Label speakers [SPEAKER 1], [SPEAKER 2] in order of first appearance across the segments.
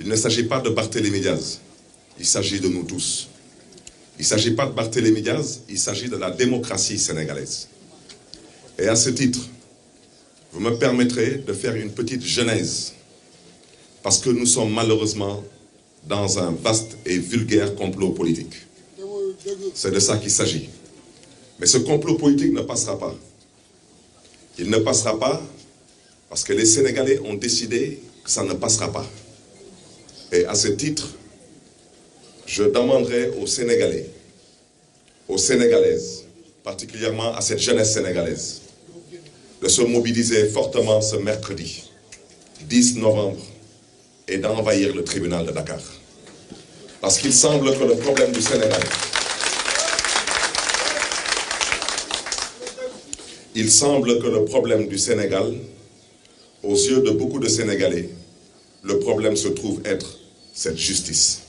[SPEAKER 1] Il ne s'agit pas de Barthélémy Diaz, il s'agit de nous tous. Il ne s'agit pas de Barthélémy Diaz, il s'agit de la démocratie sénégalaise. Et à ce titre, vous me permettrez de faire une petite genèse, parce que nous sommes malheureusement dans un vaste et vulgaire complot politique. C'est de ça qu'il s'agit. Mais ce complot politique ne passera pas. Il ne passera pas parce que les Sénégalais ont décidé que ça ne passera pas. Et à ce titre, je demanderai aux Sénégalais, aux Sénégalaises, particulièrement à cette jeunesse sénégalaise, de se mobiliser fortement ce mercredi 10 novembre et d'envahir le tribunal de Dakar. Parce qu'il semble que le problème du Sénégal, aux yeux de beaucoup de Sénégalais, le problème se trouve être cette justice.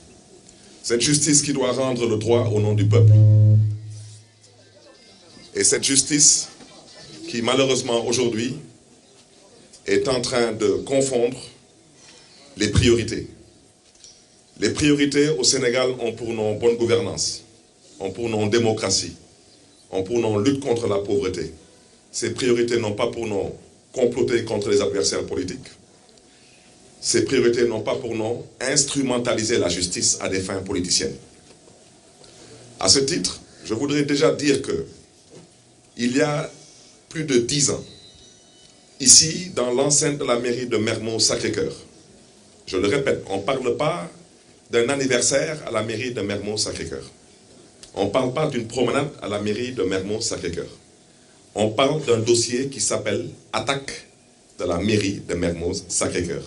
[SPEAKER 1] Cette justice qui doit rendre le droit au nom du peuple. Et cette justice qui, malheureusement, aujourd'hui, est en train de confondre les priorités. Les priorités au Sénégal ont pour nom bonne gouvernance, ont pour nom démocratie, ont pour nom lutte contre la pauvreté. Ces priorités n'ont pas pour nom comploter contre les adversaires politiques. Ces priorités n'ont pas pour nom instrumentaliser la justice à des fins politiciennes. À ce titre, je voudrais déjà dire que il y a plus de 10 ans, ici, dans l'enceinte de la mairie de Mermoz-Sacré-Cœur, je le répète, on ne parle pas d'un anniversaire à la mairie de Mermoz-Sacré-Cœur. On ne parle pas d'une promenade à la mairie de Mermoz-Sacré-Cœur. On parle d'un dossier qui s'appelle « Attaque de la mairie de Mermoz-Sacré-Cœur ».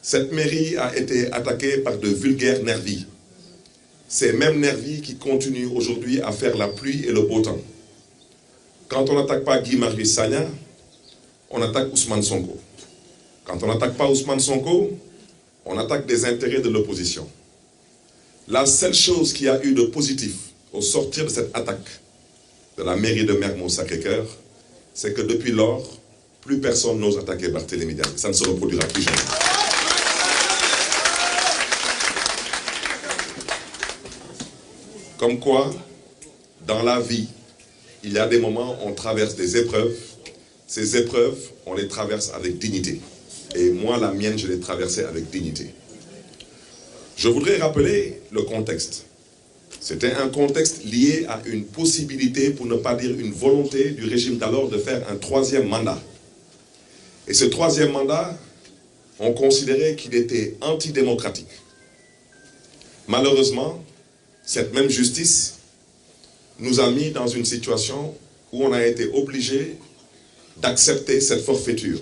[SPEAKER 1] Cette mairie a été attaquée par de vulgaires nervis. Ces mêmes nervis qui continuent aujourd'hui à faire la pluie et le beau temps. Quand on n'attaque pas Guy Marius Sagna, on attaque Ousmane Sonko. Quand on n'attaque pas Ousmane Sonko, on attaque des intérêts de l'opposition. La seule chose qui a eu de positif au sortir de cette attaque de la mairie de Mermoz-Sacré-Cœur, c'est que depuis lors, plus personne n'ose attaquer Barthélémy Diaz. Ça ne se reproduira plus jamais. Comme quoi, dans la vie, il y a des moments où on traverse des épreuves. Ces épreuves, on les traverse avec dignité. Et moi, la mienne, je l'ai traversée avec dignité. Je voudrais rappeler le contexte. C'était un contexte lié à une possibilité, pour ne pas dire une volonté du régime d'alors de faire un troisième mandat. Et ce troisième mandat, on considérait qu'il était antidémocratique. Malheureusement, cette même justice nous a mis dans une situation où on a été obligé d'accepter cette forfaiture,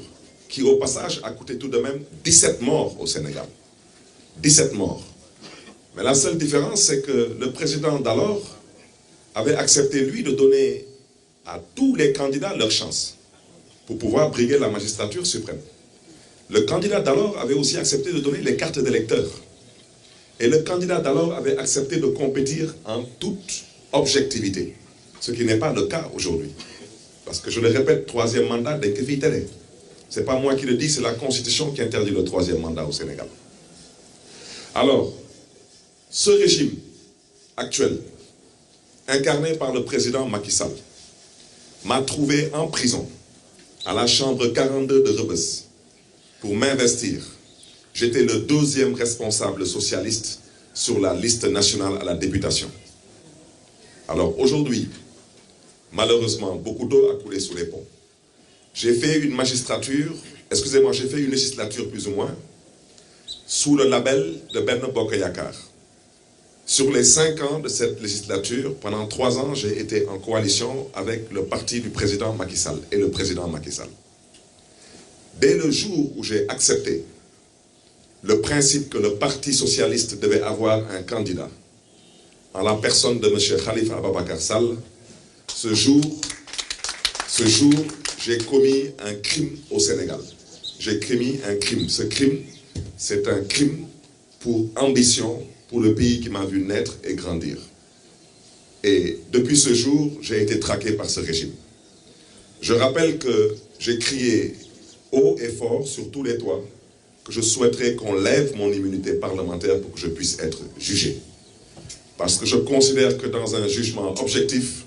[SPEAKER 1] qui au passage a coûté tout de même 17 morts au Sénégal. 17 morts. Mais la seule différence, c'est que le président d'alors avait accepté, lui, de donner à tous les candidats leur chance pour pouvoir briguer la magistrature suprême. Le candidat d'alors avait aussi accepté de donner les cartes d'électeurs. Et le candidat d'alors avait accepté de compétir en toute objectivité, ce qui n'est pas le cas aujourd'hui. Parce que je le répète, troisième mandat dès que fit télé. Ce n'est pas moi qui le dis, c'est la Constitution qui interdit le troisième mandat au Sénégal. Alors, ce régime actuel, incarné par le président Macky Sall, m'a trouvé en prison, à la chambre 42 de Rebeuss, pour m'investir. J'étais le 2e responsable socialiste sur la liste nationale à la députation. Alors aujourd'hui, malheureusement, beaucoup d'eau a coulé sous les ponts. J'ai fait une magistrature, excusez-moi, j'ai fait une législature plus ou moins, sous le label de Benno Bokk Yakaar. Sur les 5 ans de cette législature, pendant 3 ans, j'ai été en coalition avec le parti du président Macky Sall et le président Macky Sall. Dès le jour où j'ai accepté le principe que le Parti socialiste devait avoir un candidat, en la personne de M. Khalifa Ababacar Sall, ce jour, j'ai commis un crime au Sénégal. J'ai commis un crime. Ce crime, c'est un crime pour ambition, pour le pays qui m'a vu naître et grandir. Et depuis ce jour, j'ai été traqué par ce régime. Je rappelle que j'ai crié haut et fort sur tous les toits que je souhaiterais qu'on lève mon immunité parlementaire pour que je puisse être jugé. Parce que je considère que dans un jugement objectif,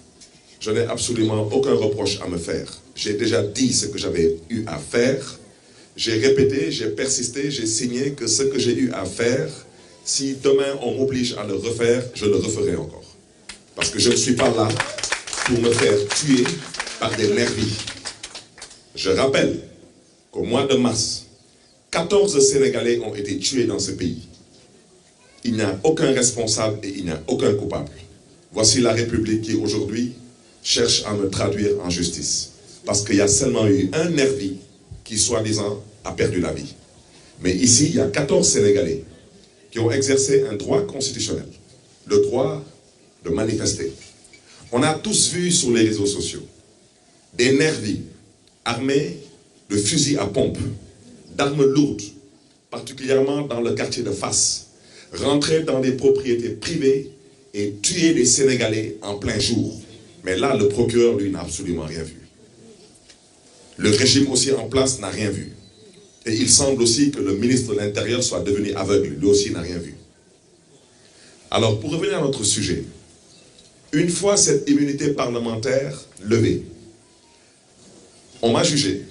[SPEAKER 1] je n'ai absolument aucun reproche à me faire. J'ai déjà dit ce que j'avais eu à faire. J'ai répété, j'ai persisté, j'ai signé que ce que j'ai eu à faire, si demain on m'oblige à le refaire, je le referai encore. Parce que je ne suis pas là pour me faire tuer par des nervis. Je rappelle qu'au mois de mars, 14 Sénégalais ont été tués dans ce pays. Il n'y a aucun responsable et il n'y a aucun coupable. Voici la République qui aujourd'hui cherche à me traduire en justice. Parce qu'il y a seulement eu un nervi qui, soi-disant, a perdu la vie. Mais ici, il y a 14 Sénégalais qui ont exercé un droit constitutionnel, le droit de manifester. On a tous vu sur les réseaux sociaux des nervis armés de fusils à pompe, d'armes lourdes, particulièrement dans le quartier de Fass, rentrer dans des propriétés privées et tuer des Sénégalais en plein jour. Mais là, le procureur, lui, n'a absolument rien vu. Le régime aussi en place n'a rien vu. Et il semble aussi que le ministre de l'Intérieur soit devenu aveugle. Lui aussi n'a rien vu. Alors, pour revenir à notre sujet, une fois cette immunité parlementaire levée, on m'a jugé.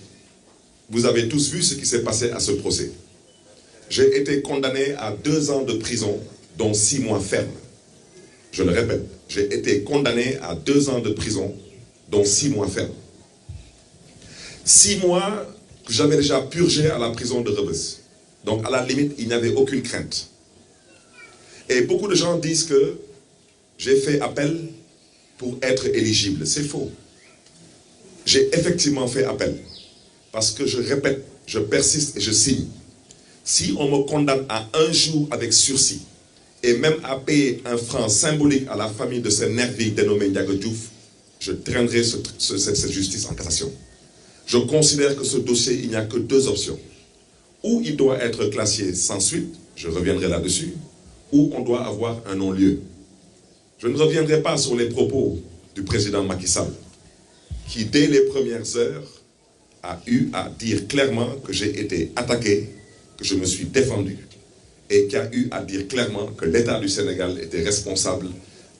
[SPEAKER 1] Vous avez tous vu ce qui s'est passé à ce procès. J'ai été condamné à 2 ans de prison, dont 6 mois fermes. Je le répète, j'ai été condamné à 2 ans de prison, dont 6 mois fermes. 6 mois que j'avais déjà purgé à la prison de Rebeuss. Donc à la limite, il n'y avait aucune crainte. Et beaucoup de gens disent que j'ai fait appel pour être éligible. C'est faux. J'ai effectivement fait appel. Parce que je répète, je persiste et je signe. Si on me condamne à 1 jour avec sursis, et même à payer un franc symbolique à la famille de ce nervi dénommé Ndiaga Diouf, je traînerai cette justice en cassation. Je considère que ce dossier, il n'y a que 2 options. Ou il doit être classé sans suite, je reviendrai là-dessus, ou on doit avoir un non-lieu. Je ne reviendrai pas sur les propos du président Macky Sall, qui dès les premières heures a eu à dire clairement que j'ai été attaqué, que je me suis défendu, et qui a eu à dire clairement que l'État du Sénégal était responsable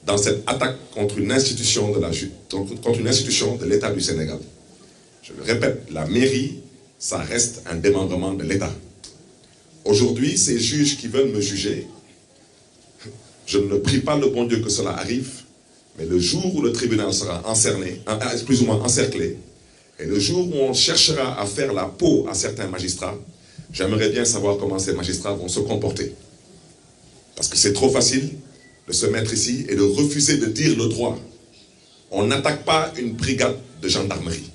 [SPEAKER 1] dans cette attaque contre une institution de l'État du Sénégal. Je le répète, la mairie, ça reste un démembrement de l'État. Aujourd'hui, ces juges qui veulent me juger, je ne prie pas le bon Dieu que cela arrive, mais le jour où le tribunal sera plus ou moins encerclé, et le jour où on cherchera à faire la peau à certains magistrats, j'aimerais bien savoir comment ces magistrats vont se comporter. Parce que c'est trop facile de se mettre ici et de refuser de dire le droit. On n'attaque pas une brigade de gendarmerie.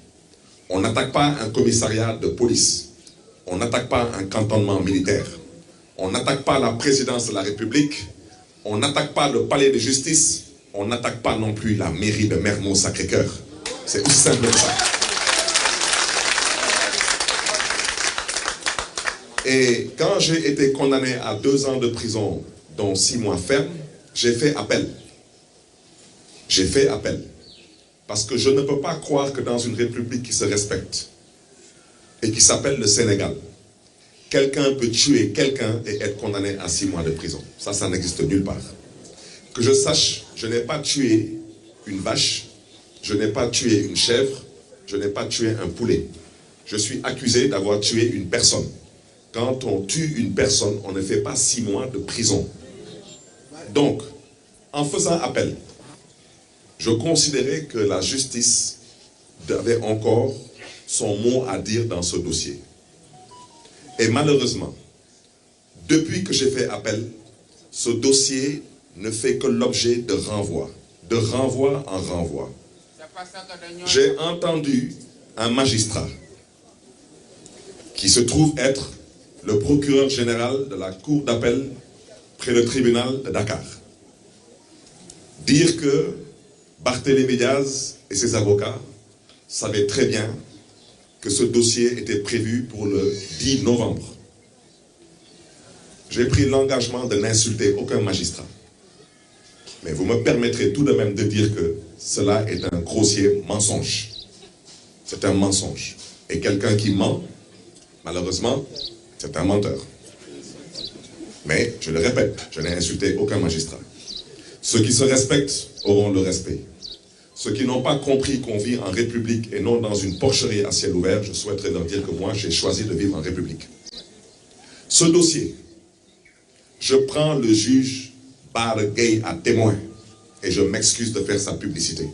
[SPEAKER 1] On n'attaque pas un commissariat de police. On n'attaque pas un cantonnement militaire. On n'attaque pas la présidence de la République. On n'attaque pas le palais de justice. On n'attaque pas non plus la mairie de Mermoz-Sacré-Cœur. C'est aussi simple que ça. Et quand j'ai été condamné à 2 ans de prison, dont 6 mois fermes, j'ai fait appel. J'ai fait appel. Parce que je ne peux pas croire que dans une république qui se respecte et qui s'appelle le Sénégal, quelqu'un peut tuer quelqu'un et être condamné à 6 mois de prison. Ça n'existe nulle part. Que je sache, je n'ai pas tué une vache, je n'ai pas tué une chèvre, je n'ai pas tué un poulet. Je suis accusé d'avoir tué une personne. Quand on tue une personne, on ne fait pas 6 mois de prison. Donc, en faisant appel, je considérais que la justice avait encore son mot à dire dans ce dossier. Et malheureusement, depuis que j'ai fait appel, ce dossier ne fait que l'objet de renvoi en renvoi. J'ai entendu un magistrat qui se trouve être le procureur général de la cour d'appel près le tribunal de Dakar dire que Barthélémy Diaz et ses avocats savaient très bien que ce dossier était prévu pour le 10 novembre. J'ai pris l'engagement de n'insulter aucun magistrat. Mais vous me permettrez tout de même de dire que cela est un grossier mensonge. C'est un mensonge. Et quelqu'un qui ment, malheureusement, C'est un menteur. Mais, je le répète, je n'ai insulté aucun magistrat. Ceux qui se respectent auront le respect. Ceux qui n'ont pas compris qu'on vit en République et non dans une porcherie à ciel ouvert, je souhaiterais leur dire que moi, j'ai choisi de vivre en République. Ce dossier, je prends le juge Bara Gaye à témoin et je m'excuse de faire sa publicité.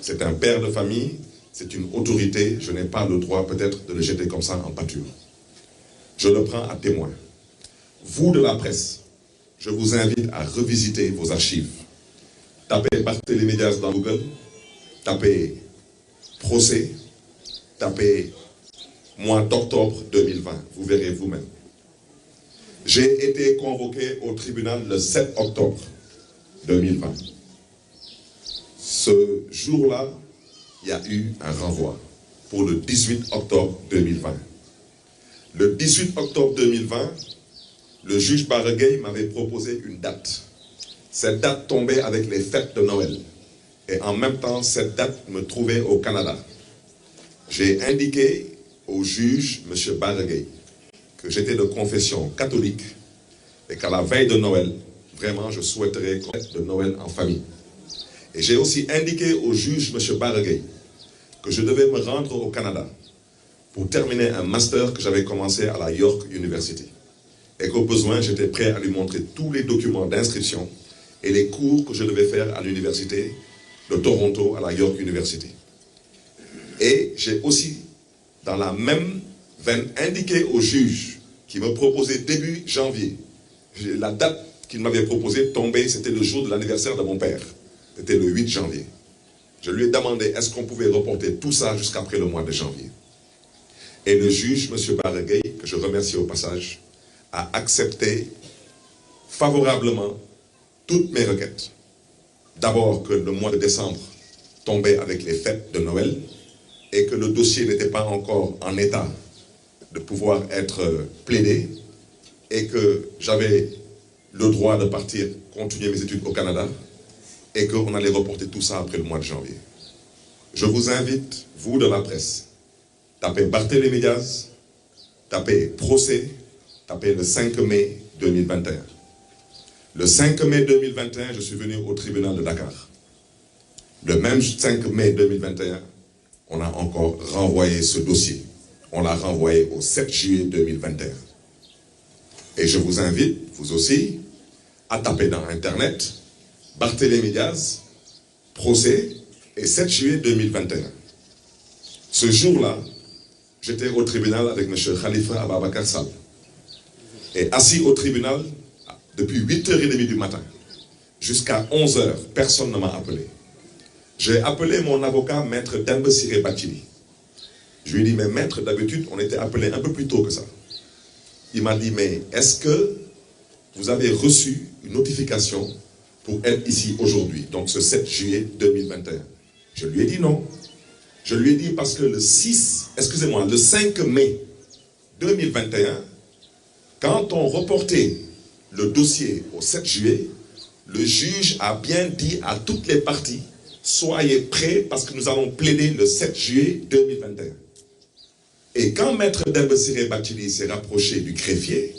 [SPEAKER 1] C'est un père de famille, c'est une autorité, je n'ai pas le droit peut-être de le jeter comme ça en pâture. Je le prends à témoin. Vous de la presse, je vous invite à revisiter vos archives. Tapez Barthélémy Dias dans Google, tapez procès, tapez mois d'octobre 2020, vous verrez vous-même. J'ai été convoqué au tribunal le 7 octobre 2020. Ce jour-là, il y a eu un renvoi pour le 18 octobre 2020. Le 18 octobre 2020, le juge Bara Gaye m'avait proposé une date. Cette date tombait avec les fêtes de Noël. Et en même temps, cette date me trouvait au Canada. J'ai indiqué au juge, M. Bara Gaye, que j'étais de confession catholique et qu'à la veille de Noël, vraiment, je souhaiterais qu'on fête de Noël en famille. Et j'ai aussi indiqué au juge, M. Bara Gaye, que je devais me rendre au Canada pour terminer un master que j'avais commencé à la York University. Et qu'au besoin, j'étais prêt à lui montrer tous les documents d'inscription et les cours que je devais faire à l'université de Toronto, à la York University. Et j'ai aussi, dans la même veine, indiqué au juge qui me proposait début janvier, la date qu'il m'avait proposée tombée, c'était le jour de l'anniversaire de mon père. C'était le 8 janvier. Je lui ai demandé, est-ce qu'on pouvait reporter tout ça jusqu'après le mois de janvier? Et le juge, M. Bara Gaye, que je remercie au passage, a accepté favorablement toutes mes requêtes. D'abord que le mois de décembre tombait avec les fêtes de Noël et que le dossier n'était pas encore en état de pouvoir être plaidé et que j'avais le droit de partir continuer mes études au Canada et qu'on allait reporter tout ça après le mois de janvier. Je vous invite, vous de la presse, tapez Barthélémy Dias, tapez procès, tapez le 5 mai 2021. Le 5 mai 2021, je suis venu au tribunal de Dakar. Le même 5 mai 2021, on a encore renvoyé ce dossier. On l'a renvoyé au 7 juillet 2021. Et je vous invite, vous aussi, à taper dans Internet Barthélémy Dias, procès, et 7 juillet 2021. Ce jour-là, j'étais au tribunal avec M. Khalifa Ababacar Sall. Et assis au tribunal, depuis 8h30 du matin, jusqu'à 11h, personne ne m'a appelé. J'ai appelé mon avocat, maître Dembe Ciré Bathily. Je lui ai dit, mais maître, d'habitude, on était appelé un peu plus tôt que ça. Il m'a dit, mais est-ce que vous avez reçu une notification pour être ici aujourd'hui, donc ce 7 juillet 2021? Je lui ai dit non. Je lui ai dit parce que le 5 mai 2021, quand on reportait le dossier au 7 juillet, le juge a bien dit à toutes les parties, soyez prêts parce que nous allons plaider le 7 juillet 2021. Et quand maître Dembe Ciré Bathily s'est rapproché du greffier,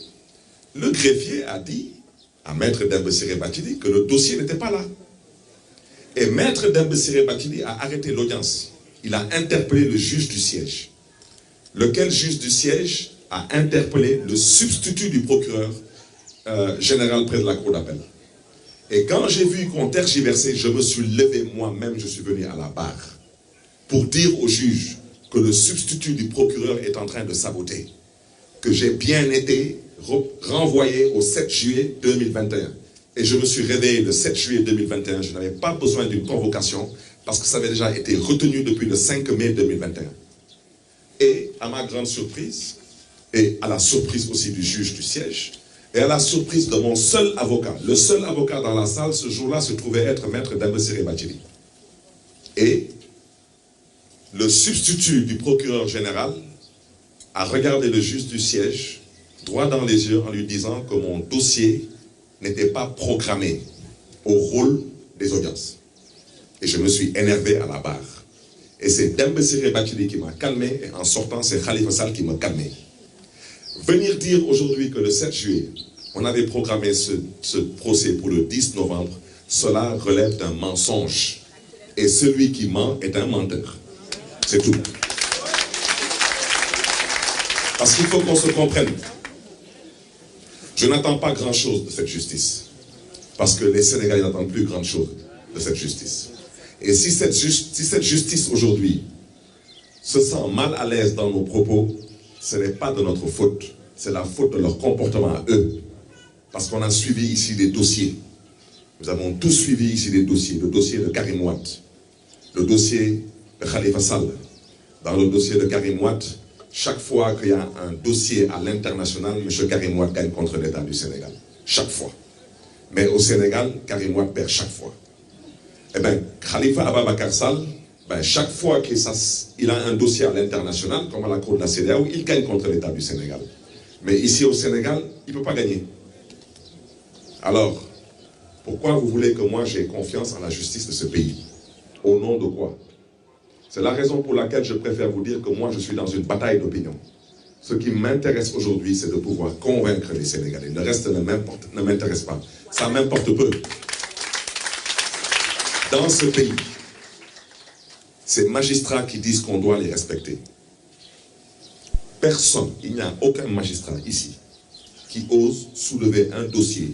[SPEAKER 1] le greffier a dit à maître Dembe Ciré Bathily que le dossier n'était pas là. Et maître Dembe Ciré Bathily a arrêté l'audience. Il a interpellé le juge du siège. Lequel juge du siège a interpellé le substitut du procureur général près de la cour d'appel. Et quand j'ai vu qu'on tergiversait, je me suis levé moi-même, je suis venu à la barre pour dire au juge que le substitut du procureur est en train de saboter, que j'ai bien été renvoyé au 7 juillet 2021. Et je me suis réveillé le 7 juillet 2021, je n'avais pas besoin d'une convocation parce que ça avait déjà été retenu depuis le 5 mai 2021. Et à ma grande surprise, et à la surprise aussi du juge du siège, et à la surprise de mon seul avocat, le seul avocat dans la salle ce jour-là se trouvait être maître Dembe Ciré Bathily. Et le substitut du procureur général a regardé le juge du siège droit dans les yeux en lui disant que mon dossier n'était pas programmé au rôle des audiences. Et je me suis énervé à la barre. Et c'est Dembe Ciré Bathily qui m'a calmé, et en sortant, c'est Khalifa Sall qui m'a calmé. Venir dire aujourd'hui que le 7 juillet, on avait programmé ce procès pour le 10 novembre, cela relève d'un mensonge. Et celui qui ment est un menteur. C'est tout. Parce qu'il faut qu'on se comprenne. Je n'attends pas grand-chose de cette justice. Parce que les Sénégalais n'attendent plus grand-chose de cette justice. Et si cette justice aujourd'hui se sent mal à l'aise dans nos propos, ce n'est pas de notre faute. C'est la faute de leur comportement à eux. Parce qu'on a suivi ici des dossiers. Nous avons tous suivi ici des dossiers. Le dossier de Karim Wade, le dossier de Khalifa Sall. Dans le dossier de Karim Wade, chaque fois qu'il y a un dossier à l'international, M. Karim Wade gagne contre l'État du Sénégal. Chaque fois. Mais au Sénégal, Karim Wade perd chaque fois. Eh bien, Khalifa Ababacar Sall, chaque fois qu'il a un dossier à l'international, comme à la cour de la CEDEAO, il gagne contre l'État du Sénégal. Mais ici au Sénégal, il ne peut pas gagner. Alors, pourquoi vous voulez que moi j'ai confiance en la justice de ce pays? Au nom de quoi? C'est la raison pour laquelle je préfère vous dire que moi je suis dans une bataille d'opinion. Ce qui m'intéresse aujourd'hui, c'est de pouvoir convaincre les Sénégalais. Le reste ne m'intéresse pas. Ça m'importe peu. Dans ce pays, ces magistrats qui disent qu'on doit les respecter. Personne, il n'y a aucun magistrat ici qui ose soulever un dossier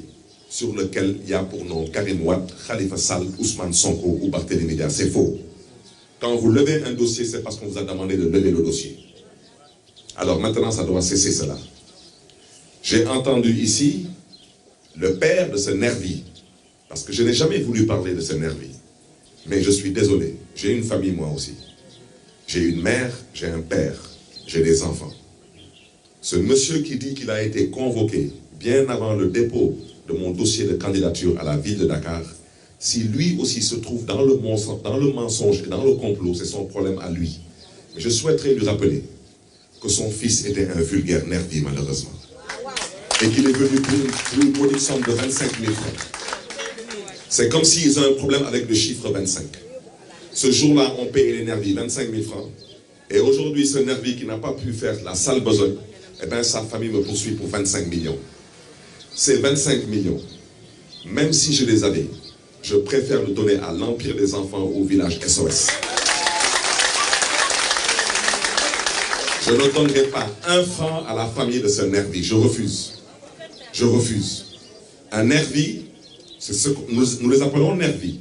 [SPEAKER 1] sur lequel il y a pour nom Karim Wade, Khalifa Sall, Ousmane Sonko ou Barthélémy Dias. C'est faux. Quand vous levez un dossier, c'est parce qu'on vous a demandé de lever le dossier. Alors maintenant, ça doit cesser cela. J'ai entendu ici le père de ce nervi, parce que je n'ai jamais voulu parler de ce nervi. Mais je suis désolé, j'ai une famille moi aussi. J'ai une mère, j'ai un père, j'ai des enfants. Ce monsieur qui dit qu'il a été convoqué bien avant le dépôt de mon dossier de candidature à la ville de Dakar, si lui aussi se trouve dans le mensonge et dans le complot, c'est son problème à lui. Mais je souhaiterais lui rappeler que son fils était un vulgaire nervi malheureusement. Et qu'il est venu pour une modique somme de 25 000 francs. C'est comme s'ils ont un problème avec le chiffre 25. Ce jour-là, on paye les nervis 25 000 francs. Et aujourd'hui, ce nervi qui n'a pas pu faire la sale besogne, eh bien, sa famille me poursuit pour 25 millions. Ces 25 millions, même si je les avais, je préfère le donner à l'Empire des enfants au village SOS. Je ne donnerai pas un franc à la famille de ce nervi. Je refuse. Je refuse. Un nervi, c'est ce que nous les appelons nervis.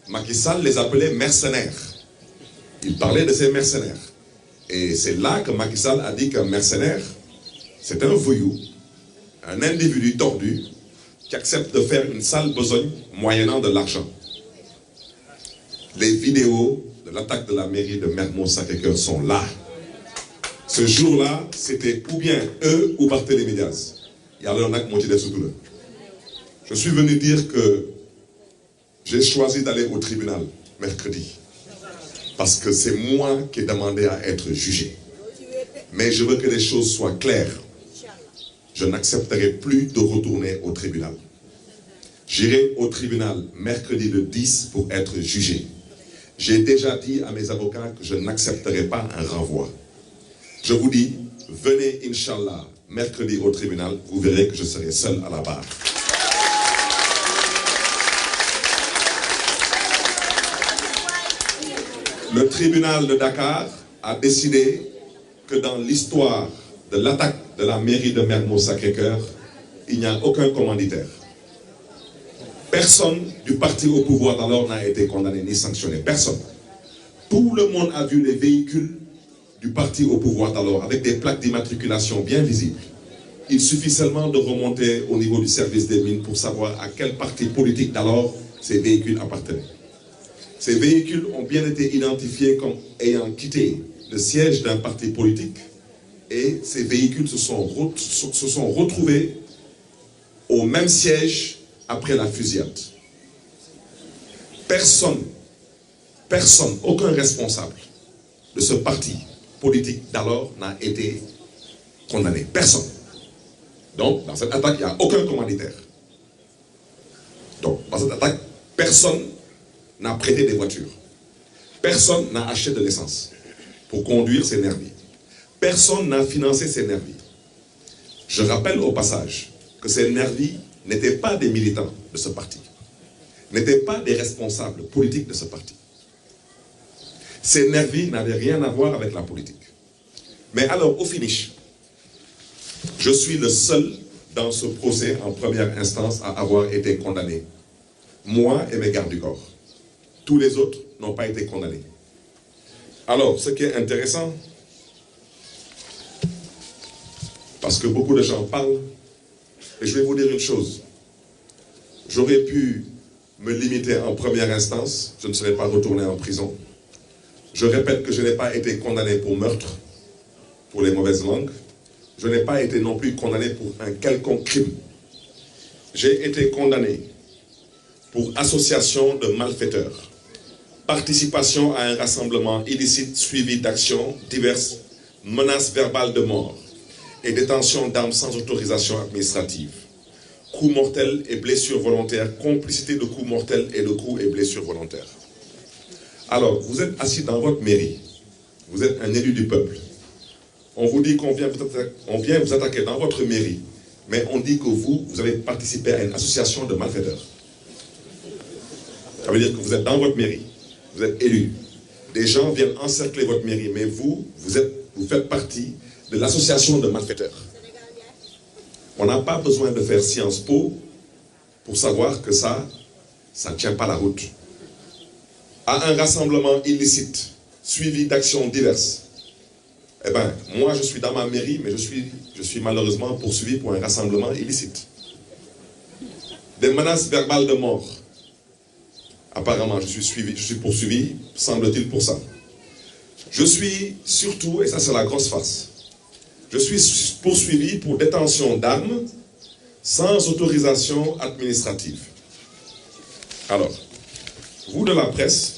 [SPEAKER 1] Macky Sall les appelait mercenaires. Il parlait de ces mercenaires. Et c'est là que Macky Sall a dit qu'un mercenaire, c'est un voyou, un individu tordu qui accepte de faire une sale besogne moyennant de l'argent. Les vidéos de l'attaque de la mairie de Mermoz-Sacré-Cœur sont là. Ce jour-là, c'était ou bien eux ou Barthélémy Dias. Je suis venu dire que j'ai choisi d'aller au tribunal mercredi. Parce que c'est moi qui ai demandé à être jugé. Mais je veux que les choses soient claires. Je n'accepterai plus de retourner au tribunal. J'irai au tribunal mercredi le 10 pour être jugé. J'ai déjà dit à mes avocats que je n'accepterai pas un renvoi. Je vous dis, venez, Inch'Allah, mercredi au tribunal, vous verrez que je serai seul à la barre. Le tribunal de Dakar a décidé que dans l'histoire de l'attaque de la mairie de Mermoz-Sacré-Cœur, il n'y a aucun commanditaire. Personne du parti au pouvoir d'alors n'a été condamné ni sanctionné. Personne. Tout le monde a vu les véhicules du parti au pouvoir d'alors avec des plaques d'immatriculation bien visibles. Il suffit seulement de remonter au niveau du service des mines pour savoir à quel parti politique d'alors ces véhicules appartenaient. Ces véhicules ont bien été identifiés comme ayant quitté le siège d'un parti politique et ces véhicules se sont retrouvés au même siège après la fusillade. Personne, aucun responsable de ce parti politique d'alors n'a été condamné. Personne. Donc, dans cette attaque, il n'y a aucun commanditaire. Donc, dans cette attaque, personne n'a prêté des voitures. Personne n'a acheté de l'essence pour conduire ces nervis. Personne n'a financé ces nervis. Je rappelle au passage que ces nervis n'étaient pas des militants de ce parti, n'étaient pas des responsables politiques de ce parti. Ces nervis n'avaient rien à voir avec la politique. Mais alors, au finish, je suis le seul dans ce procès en première instance à avoir été condamné. Moi et mes gardes du corps. Tous les autres n'ont pas été condamnés. Alors, ce qui est intéressant, parce que beaucoup de gens parlent, et je vais vous dire une chose, j'aurais pu me limiter en première instance, je ne serais pas retourné en prison. Je répète que je n'ai pas été condamné pour meurtre, pour les mauvaises langues. Je n'ai pas été non plus condamné pour un quelconque crime. J'ai été condamné pour association de malfaiteurs, participation à un rassemblement illicite suivi d'actions diverses, menaces verbales de mort et détention d'armes sans autorisation administrative, coups mortels et blessures volontaires, complicité de coups mortels et de coups et blessures volontaires. Alors, vous êtes assis dans votre mairie, vous êtes un élu du peuple. On vous dit qu'on vient vous attaquer dans votre mairie, mais on dit que vous avez participé à une association de malfaiteurs. Ça veut dire que vous êtes dans votre mairie, vous êtes élu. Des gens viennent encercler votre mairie, mais vous faites partie de l'association de malfaiteurs. On n'a pas besoin de faire Sciences Po pour savoir que ça ne tient pas la route. À un rassemblement illicite, suivi d'actions diverses, eh bien, moi je suis dans ma mairie, mais je suis malheureusement poursuivi pour un rassemblement illicite. Des menaces verbales de mort. Apparemment, je suis poursuivi, semble-t-il, pour ça. Je suis surtout, et ça c'est la grosse farce, je suis poursuivi pour détention d'armes sans autorisation administrative. Alors, vous de la presse,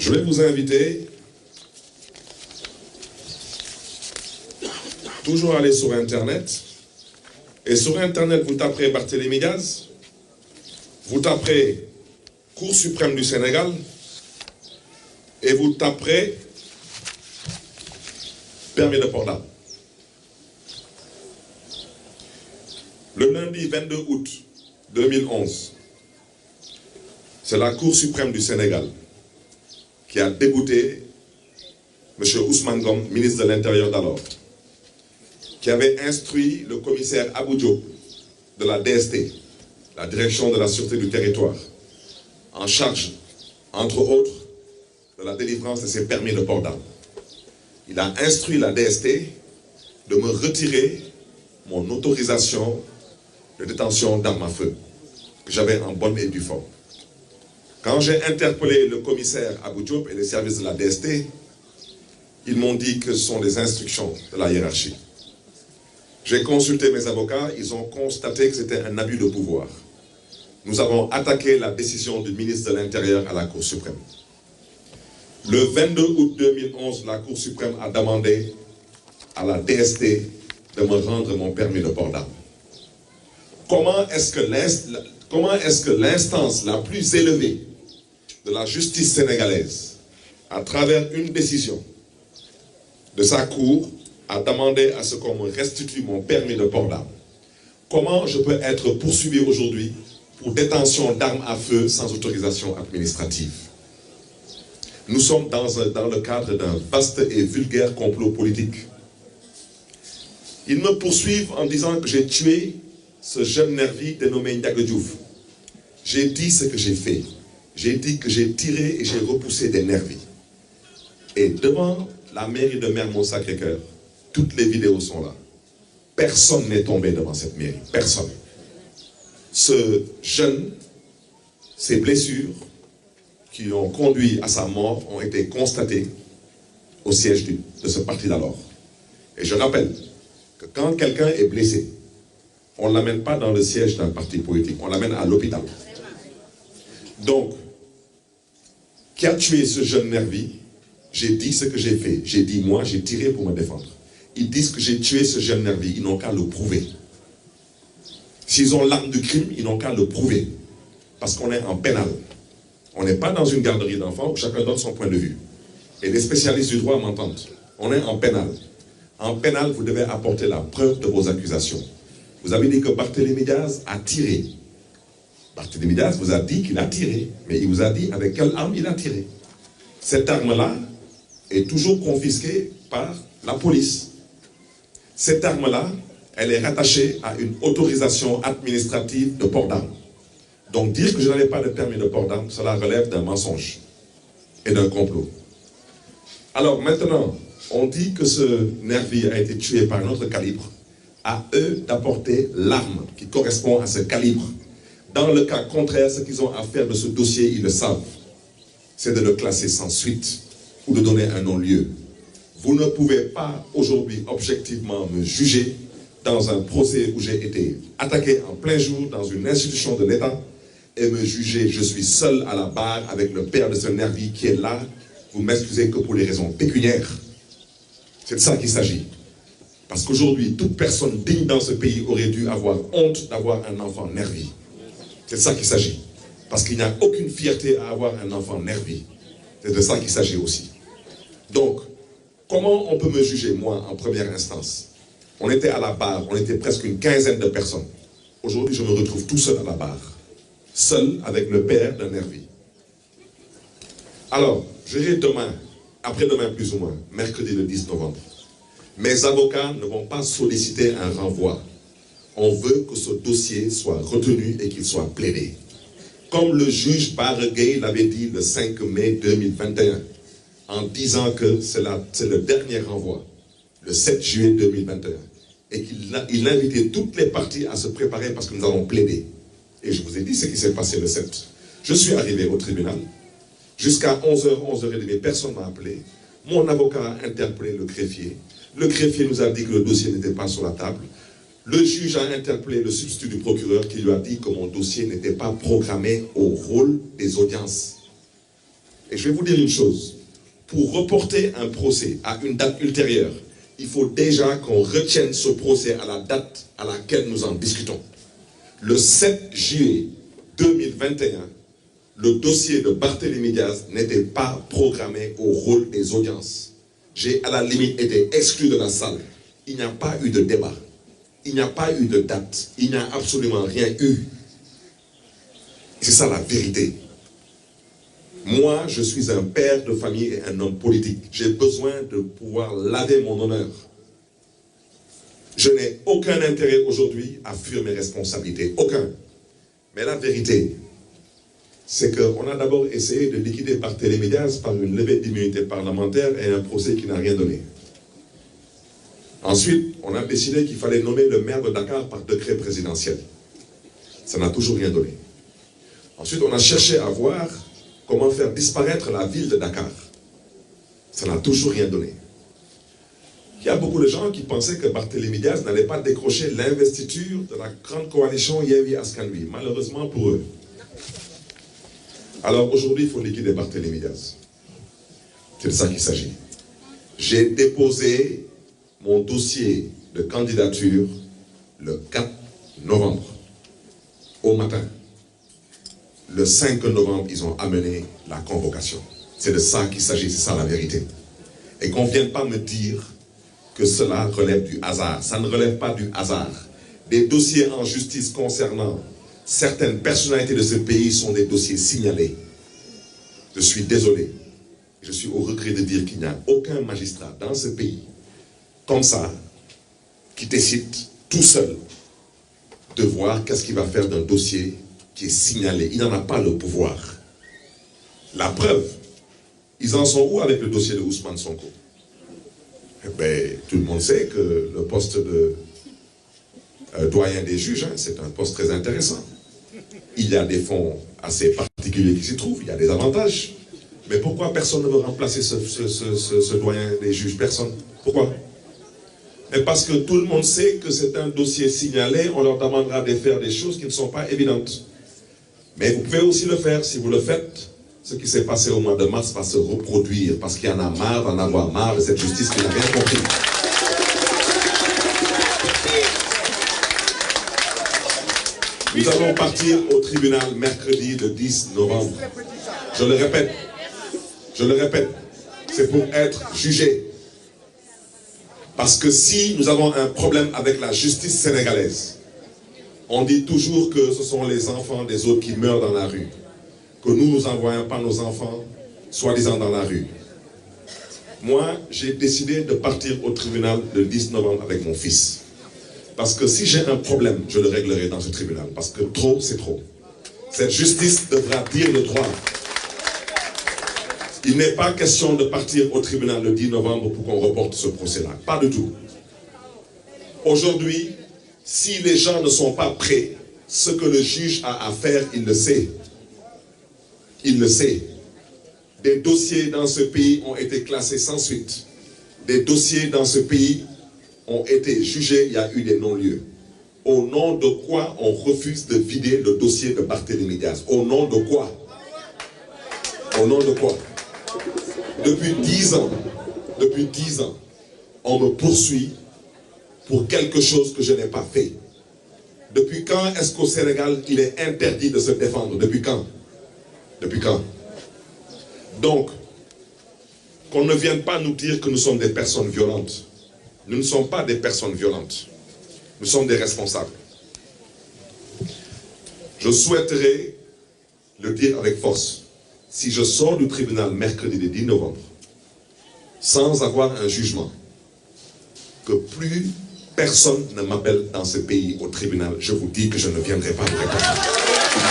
[SPEAKER 1] je vais vous inviter toujours à aller sur Internet. Et sur Internet, vous taperez Barthélémy Diaz, vous taperez Cour suprême du Sénégal, et vous taperez permis de port d'armes. Le lundi 22 août 2011, c'est la Cour suprême du Sénégal qui a débouté M. Ousmane Ngom, ministre de l'Intérieur d'alors, qui avait instruit le commissaire Abou Diop de la DST, la Direction de la Sûreté du Territoire, en charge, entre autres, de la délivrance de ses permis de port d'armes. Il a instruit la DST de me retirer mon autorisation de détention d'armes à feu, que j'avais en bonne et due forme. Quand j'ai interpellé le commissaire Abou Diop et les services de la DST, ils m'ont dit que ce sont des instructions de la hiérarchie. J'ai consulté mes avocats, ils ont constaté que c'était un abus de pouvoir. Nous avons attaqué la décision du ministre de l'Intérieur à la Cour suprême. Le 22 août 2011, la Cour suprême a demandé à la DST de me rendre mon permis de port d'armes. Comment est-ce que l'instance la plus élevée de la justice sénégalaise, à travers une décision de sa cour, a demandé à ce qu'on me restitue mon permis de port d'armes? Comment je peux être poursuivi aujourd'hui pour détention d'armes à feu sans autorisation administrative? Nous sommes dans le cadre d'un vaste et vulgaire complot politique. Ils me poursuivent en disant que j'ai tué ce jeune nervi dénommé Ndiaga Diouf. J'ai dit ce que j'ai fait. J'ai dit que j'ai tiré et j'ai repoussé des nervis. Et devant la mairie de Mermoz-Sacré-Cœur, toutes les vidéos sont là. Personne n'est tombé devant cette mairie. Personne. Ce jeune, ses blessures qui ont conduit à sa mort ont été constatées au siège de ce parti d'alors. Et je rappelle que quand quelqu'un est blessé, on ne l'amène pas dans le siège d'un parti politique, on l'amène à l'hôpital. Donc, qui a tué ce jeune nervi? J'ai dit ce que j'ai fait. J'ai dit, moi, j'ai tiré pour me défendre. Ils disent que j'ai tué ce jeune nervi, ils n'ont qu'à le prouver. S'ils ont l'arme du crime, ils n'ont qu'à le prouver. Parce qu'on est en pénal. On n'est pas dans une garderie d'enfants où chacun donne son point de vue. Et les spécialistes du droit m'entendent. On est en pénal. En pénal, vous devez apporter la preuve de vos accusations. Vous avez dit que Barthélémy Diaz a tiré. Barthélémy Diaz vous a dit qu'il a tiré, mais il vous a dit avec quelle arme il a tiré. Cette arme-là est toujours confisquée par la police. Cette arme-là, elle est rattachée à une autorisation administrative de port d'armes. Donc dire que je n'avais pas de permis de port d'armes, cela relève d'un mensonge et d'un complot. Alors maintenant, on dit que ce nervi a été tué par un autre calibre. À eux d'apporter l'arme qui correspond à ce calibre. Dans le cas contraire, ce qu'ils ont à faire de ce dossier, ils le savent. C'est de le classer sans suite ou de donner un non-lieu. Vous ne pouvez pas aujourd'hui objectivement me juger dans un procès où j'ai été attaqué en plein jour dans une institution de l'État et me juger, je suis seul à la barre avec le père de ce nervi qui est là. Vous m'excusez que pour les raisons pécuniaires. C'est de ça qu'il s'agit. Parce qu'aujourd'hui, toute personne digne dans ce pays aurait dû avoir honte d'avoir un enfant nervi. C'est de ça qu'il s'agit. Parce qu'il n'y a aucune fierté à avoir un enfant nervi. C'est de ça qu'il s'agit aussi. Donc, comment on peut me juger, moi, en première instance? On était à la barre, on était presque une quinzaine de personnes. Aujourd'hui, je me retrouve tout seul à la barre. Seul avec le père d'un nervi. Alors, j'irai demain, après-demain plus ou moins, mercredi le 10 novembre. Mes avocats ne vont pas solliciter un renvoi. On veut que ce dossier soit retenu et qu'il soit plaidé. Comme le juge Barguet l'avait dit le 5 mai 2021, en disant que c'est le dernier renvoi, le 7 juillet 2021, et qu'il invitait toutes les parties à se préparer parce que nous allons plaider. Et je vous ai dit ce qui s'est passé le 7. Je suis arrivé au tribunal, jusqu'à 11h, 11h30, personne ne m'a appelé. Mon avocat a interpellé le greffier. Le greffier nous a dit que le dossier n'était pas sur la table. Le juge a interpellé le substitut du procureur qui lui a dit que mon dossier n'était pas programmé au rôle des audiences. Et je vais vous dire une chose. Pour reporter un procès à une date ultérieure, il faut déjà qu'on retienne ce procès à la date à laquelle nous en discutons. Le 7 juillet 2021, le dossier de Barthélémy Diaz n'était pas programmé au rôle des audiences. J'ai à la limite été exclu de la salle. Il n'y a pas eu de débat. Il n'y a pas eu de date. Il n'y a absolument rien eu. C'est ça la vérité. Moi, je suis un père de famille et un homme politique. J'ai besoin de pouvoir laver mon honneur. Je n'ai aucun intérêt aujourd'hui à fuir mes responsabilités. Aucun. Mais la vérité, c'est qu'on a d'abord essayé de liquider Barthélémy Diaz par une levée d'immunité parlementaire et un procès qui n'a rien donné. Ensuite, on a décidé qu'il fallait nommer le maire de Dakar par décret présidentiel. Ça n'a toujours rien donné. Ensuite, on a cherché à voir comment faire disparaître la ville de Dakar. Ça n'a toujours rien donné. Il y a beaucoup de gens qui pensaient que Barthélémy Diaz n'allait pas décrocher l'investiture de la grande coalition Yewwi Askan Wi, malheureusement pour eux. Alors aujourd'hui, il faut liquider Barthélémy Diaz. C'est de ça qu'il s'agit. J'ai déposé mon dossier de candidature le 4 novembre, au matin. Le 5 novembre, ils ont amené la convocation. C'est de ça qu'il s'agit, c'est ça la vérité. Et qu'on ne vienne pas me dire que cela relève du hasard. Ça ne relève pas du hasard. Des dossiers en justice concernant certaines personnalités de ce pays sont des dossiers signalés. Je suis désolé. Je suis au regret de dire qu'il n'y a aucun magistrat dans ce pays, comme ça, qui décide tout seul de voir qu'est-ce qu'il va faire d'un dossier qui est signalé. Il n'en a pas le pouvoir. La preuve, ils en sont où avec le dossier de Ousmane Sonko? Eh bien, tout le monde sait que le poste de doyen des juges, c'est un poste très intéressant. Il y a des fonds assez particuliers qui s'y trouvent, il y a des avantages. Mais pourquoi personne ne veut remplacer ce doyen des juges? Personne. Pourquoi? Mais parce que tout le monde sait que c'est un dossier signalé, on leur demandera de faire des choses qui ne sont pas évidentes. Mais vous pouvez aussi le faire. Si vous le faites, ce qui s'est passé au mois de mars va se reproduire parce qu'il y en a marre d'en avoir marre de cette justice qui n'a rien compris. Nous allons partir au tribunal mercredi le 10 novembre. Je le répète, c'est pour être jugé. Parce que si nous avons un problème avec la justice sénégalaise, on dit toujours que ce sont les enfants des autres qui meurent dans la rue, que nous n'envoyons pas nos enfants, soi-disant, dans la rue. Moi, j'ai décidé de partir au tribunal le 10 novembre avec mon fils. Parce que si j'ai un problème, je le réglerai dans ce tribunal. Parce que trop, c'est trop. Cette justice devra dire le droit. Il n'est pas question de partir au tribunal le 10 novembre pour qu'on reporte ce procès-là. Pas du tout. Aujourd'hui, si les gens ne sont pas prêts, ce que le juge a à faire, il le sait. Il le sait. Des dossiers dans ce pays ont été classés sans suite. Des dossiers dans ce pays ont été jugés, il y a eu des non-lieux. Au nom de quoi on refuse de vider le dossier de Barthélémy Diaz? Au nom de quoi? Au nom de quoi? Depuis 10 ans, on me poursuit pour quelque chose que je n'ai pas fait. Depuis quand est-ce qu'au Sénégal, il est interdit de se défendre? Depuis quand? Depuis quand? Donc, qu'on ne vienne pas nous dire que nous sommes des personnes violentes. Nous ne sommes pas des personnes violentes. Nous sommes des responsables. Je souhaiterais le dire avec force. Si je sors du tribunal mercredi le 10 novembre, sans avoir un jugement, que plus personne ne m'appelle dans ce pays au tribunal, je vous dis que je ne viendrai pas vous répondre.